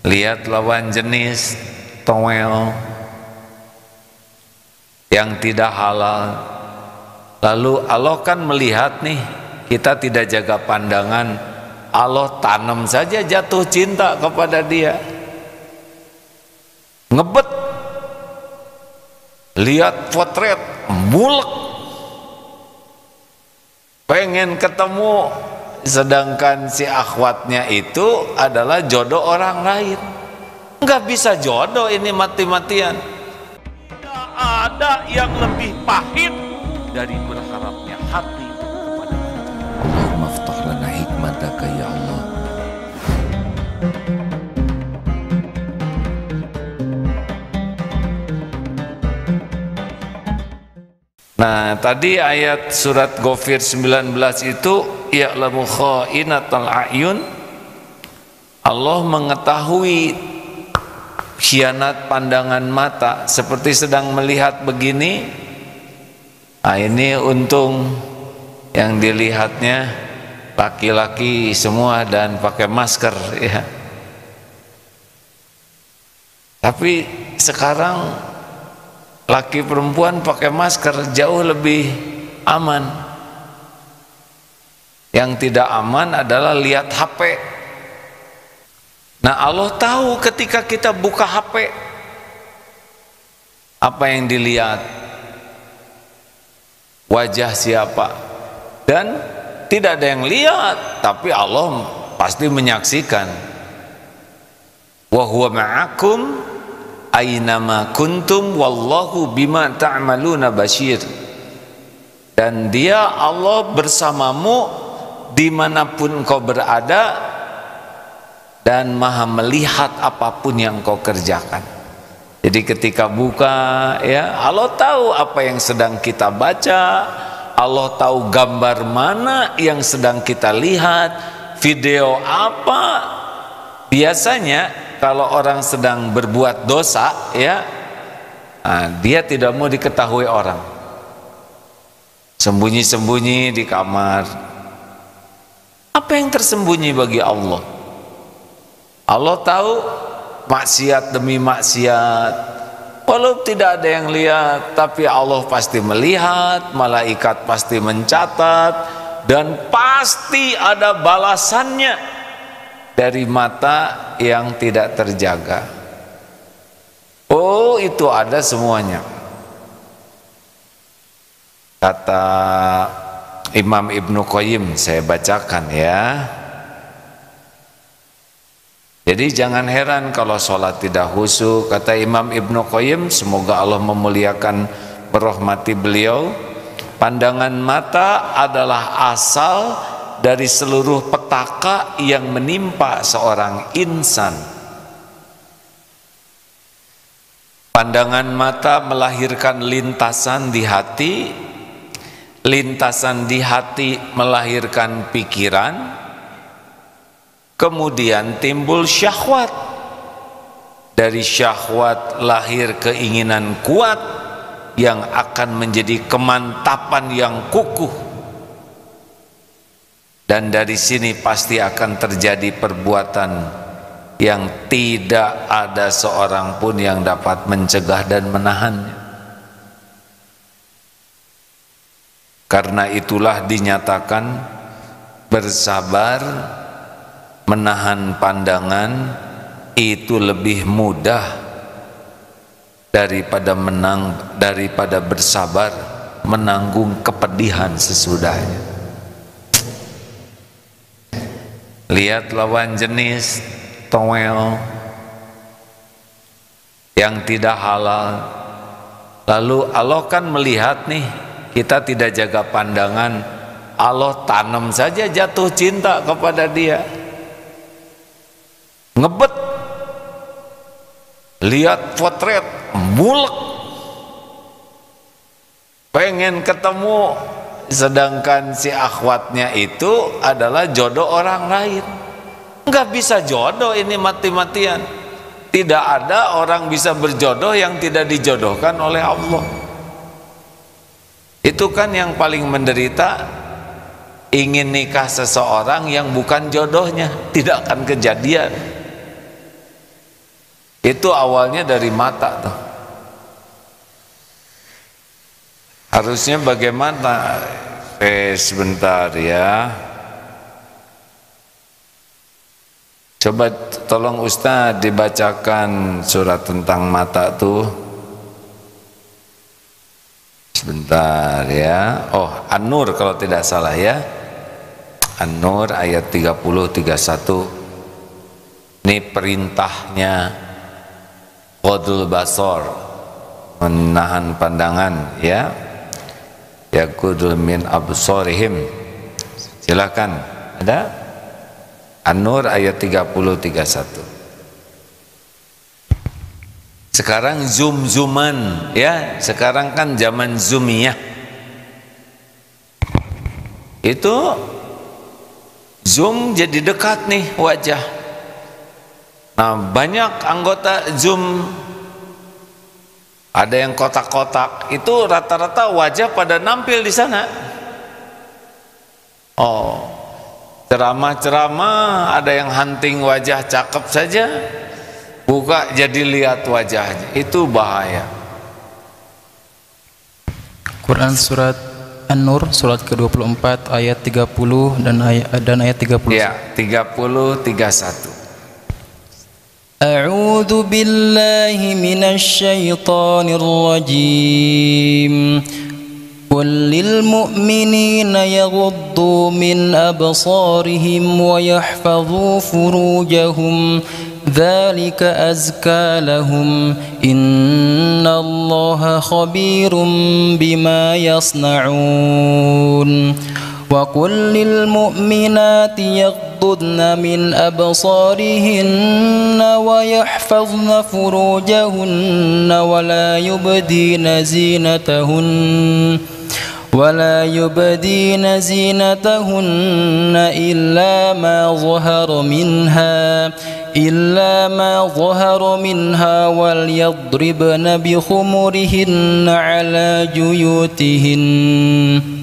lihat lawan jenis toel yang tidak halal, lalu Allah kan melihat nih kita tidak jaga pandangan, Allah tanam saja jatuh cinta kepada dia, ngebet, lihat potret mulek, pengen ketemu, sedangkan si akhwatnya itu adalah jodoh orang lain. Nggak bisa jodoh ini mati-matian. Tidak ada yang lebih pahit dari berharapnya hati kepada Allah. Allahumma ftah lana hikmataka ya Allah. Nah, tadi ayat surat Ghafir 19 itu ya'lamu kha'inatal a'yun, Allah mengetahui khianat pandangan mata, seperti sedang melihat begini. Nah, ini untung yang dilihatnya laki-laki semua dan pakai masker ya. Tapi sekarang laki perempuan pakai masker jauh lebih aman. Yang tidak aman adalah lihat HP. Nah, Allah tahu ketika kita buka HP apa yang dilihat, wajah siapa, dan tidak ada yang lihat, tapi Allah pasti menyaksikan. Wa huwa ma'akum aynama kuntum wallahu bima ta'maluna basyir. Dan dia Allah bersamamu dimanapun kau berada dan maha melihat apapun yang kau kerjakan. Jadi ketika buka ya, Allah tahu apa yang sedang kita baca, Allah tahu gambar mana yang sedang kita lihat, video apa. Biasanya kalau orang sedang berbuat dosa ya, dia tidak mau diketahui orang, sembunyi-sembunyi di kamar. Apa yang tersembunyi bagi Allah? Allah tahu maksiat demi maksiat, walau tidak ada yang lihat, tapi Allah pasti melihat, malaikat pasti mencatat, dan pasti ada balasannya dari mata yang tidak terjaga. Oh, itu ada semuanya. Kata Imam Ibnu Qayyim, saya bacakan ya. Jadi jangan heran kalau sholat tidak khusyuk. Kata Imam Ibnu Qayyim, semoga Allah memuliakan merahmati beliau, pandangan mata adalah asal dari seluruh petaka yang menimpa seorang insan. Pandangan mata melahirkan lintasan di hati, lintasan di hati melahirkan pikiran, kemudian timbul syahwat. Dari syahwat lahir keinginan kuat yang akan menjadi kemantapan yang kukuh. Dan dari sini pasti akan terjadi perbuatan yang tidak ada seorang pun yang dapat mencegah dan menahannya. Karena itulah dinyatakan bersabar, menahan pandangan itu lebih mudah daripada bersabar menanggung kepedihan sesudahnya. Lihat lawan jenis toel yang tidak halal, lalu Allah kan melihat nih kita tidak jaga pandangan, Allah tanam saja jatuh cinta kepada dia, ngebet, lihat potret mulek, pengen ketemu, sedangkan si akhwatnya itu adalah jodoh orang lain. Nggak bisa jodoh ini mati-matian. Tidak ada orang bisa berjodoh yang tidak dijodohkan oleh Allah. Itu kan yang paling menderita, ingin nikah seseorang yang bukan jodohnya, tidak akan kejadian. Itu awalnya dari mata tuh. Harusnya bagaimana? Sebentar ya. Coba tolong Ustaz dibacakan surat tentang mata tuh. Sebentar ya. Oh, An-Nur kalau tidak salah ya. An-Nur ayat 30-31. Ini perintahnya Qadul Basar, menahan pandangan ya. Yaqudul min absarihim. Silakan. Ada? An-Nur ayat 30-31. Sekarang zoom-zooman ya. Sekarang kan zaman zoomiyah. Itu zoom jadi dekat nih wajah. Nah, banyak anggota zoom, ada yang kotak-kotak, itu rata-rata wajah pada nampil di sana. Oh, ceramah-ceramah ada yang hunting wajah cakep saja, buka jadi lihat wajahnya, itu bahaya. Quran surat An-Nur surat ke-24 ayat 30 dan ayat 30. Ya, 30-31. A'udzu billahi minasy syaithanir rajim. Qul lil mu'minina yaghuddu min absarihim wa yahfadhu furujahum dzalika azka lahum innallaha khabirum bima yasna'un. وَقُلْ لِلْمُؤْمِنَاتِ يَغْضُضْنَ مِنْ أَبْصَارِهِنَّ وَيَحْفَظْنَ فُرُوجَهُنَّ وَلَا يُبْدِينَ زِينَتَهُنَّ إِلَّا مَا ظَهَرَ مِنْهَا وَلْيَضْرِبْنَ بِخُمُرِهِنَّ عَلَى جُيُوبِهِنَّ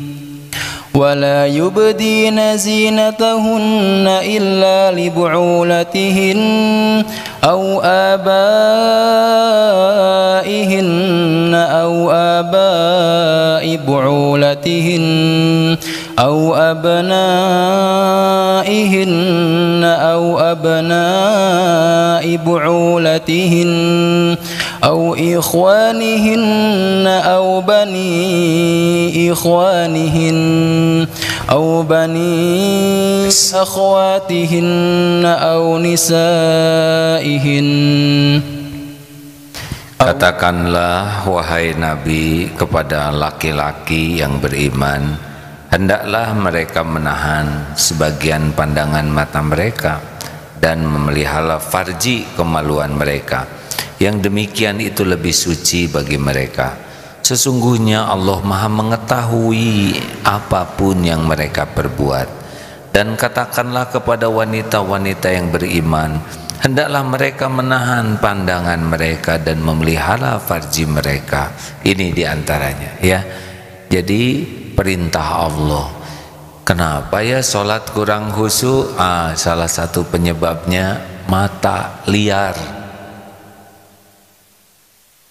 ولا يبدين زينتهن إلا لبعولتهن أو آبائهن أو آباء بعولتهن أو أبنائهن أو أبناء بعولتهن أو إخوانهن أو بني إخوانهن أو بني أخواتهن أو نسائهن. Katakanlah wahai Nabi kepada laki-laki yang beriman, hendaklah mereka menahan sebagian pandangan mata mereka dan memelihara farji kemaluan mereka. Yang demikian itu lebih suci bagi mereka. Sesungguhnya Allah Maha mengetahui apapun yang mereka perbuat. Dan katakanlah kepada wanita-wanita yang beriman, hendaklah mereka menahan pandangan mereka dan memelihara farji mereka. Ini diantaranya ya. Jadi perintah Allah. Kenapa ya sholat kurang khusyuk? Salah satu penyebabnya mata liar.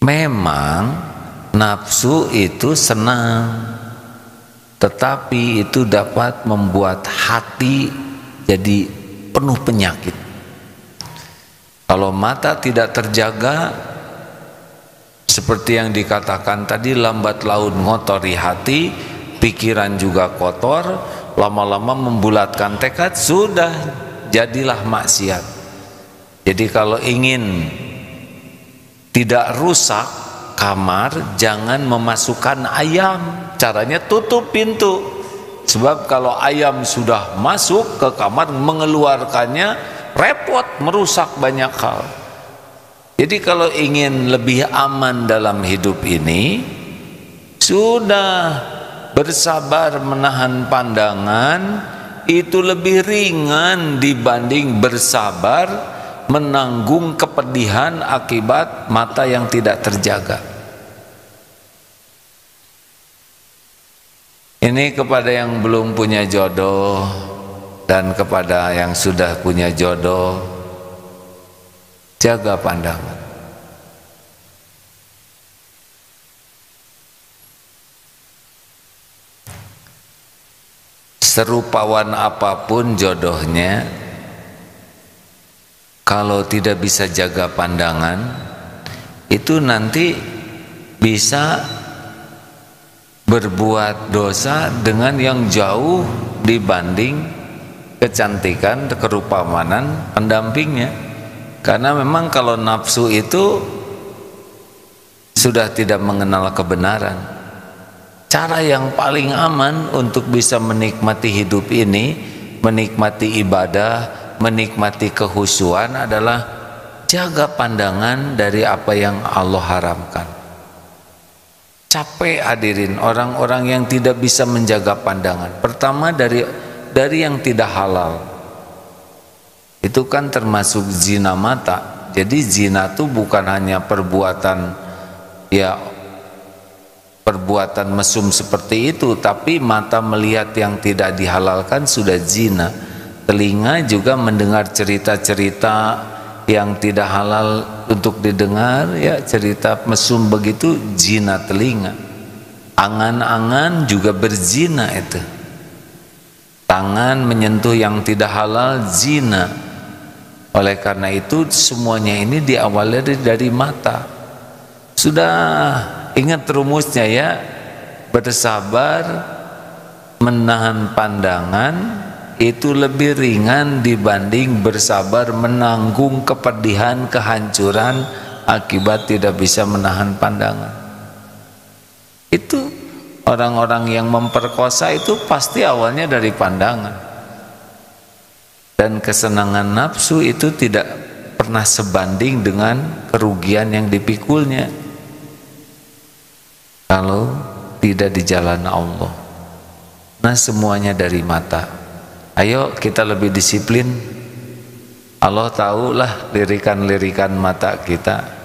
Memang nafsu itu senang, tetapi itu dapat membuat hati jadi penuh penyakit. Kalau mata tidak terjaga, seperti yang dikatakan tadi, lambat laun ngotori hati, pikiran juga kotor, lama-lama membulatkan tekad, sudah jadilah maksiat. Jadi kalau ingin tidak rusak kamar, jangan memasukkan ayam. Caranya tutup pintu. Sebab kalau ayam sudah masuk ke kamar, mengeluarkannya repot, merusak banyak hal. Jadi kalau ingin lebih aman dalam hidup ini, sudah bersabar menahan pandangan, itu lebih ringan dibanding bersabar menanggung kepedihan akibat mata yang tidak terjaga. Ini kepada yang belum punya jodoh dan kepada yang sudah punya jodoh, jaga pandangan. serupawan apapun jodohnya, kalau tidak bisa jaga pandangan, itu nanti bisa berbuat dosa dengan yang jauh dibanding kecantikan, kerupawanan pendampingnya. Karena memang kalau nafsu itu sudah tidak mengenal kebenaran. Cara yang paling aman untuk bisa menikmati hidup ini, menikmati ibadah, menikmati kehusuan adalah jaga pandangan dari apa yang Allah haramkan. Capek hadirin orang-orang yang tidak bisa menjaga pandangan. Pertama dari yang tidak halal. Itu kan termasuk zina mata. Jadi zina itu bukan hanya perbuatan mesum seperti itu, tapi mata melihat yang tidak dihalalkan sudah zina. Telinga juga mendengar cerita-cerita yang tidak halal untuk didengar, ya cerita mesum begitu, zina telinga. Angan-angan juga berzina itu. Tangan menyentuh yang tidak halal, zina. Oleh karena itu semuanya ini diawali dari mata. Sudah ingat rumusnya ya, bersabar menahan pandangan itu lebih ringan dibanding bersabar menanggung kepedihan, kehancuran akibat tidak bisa menahan pandangan. Itu orang-orang yang memperkosa itu pasti awalnya dari pandangan. Dan kesenangan nafsu itu tidak pernah sebanding dengan kerugian yang dipikulnya kalau tidak di jalan Allah. Nah, semuanya dari mata. Ayo kita lebih disiplin. Allah tahulah lirikan-lirikan mata kita.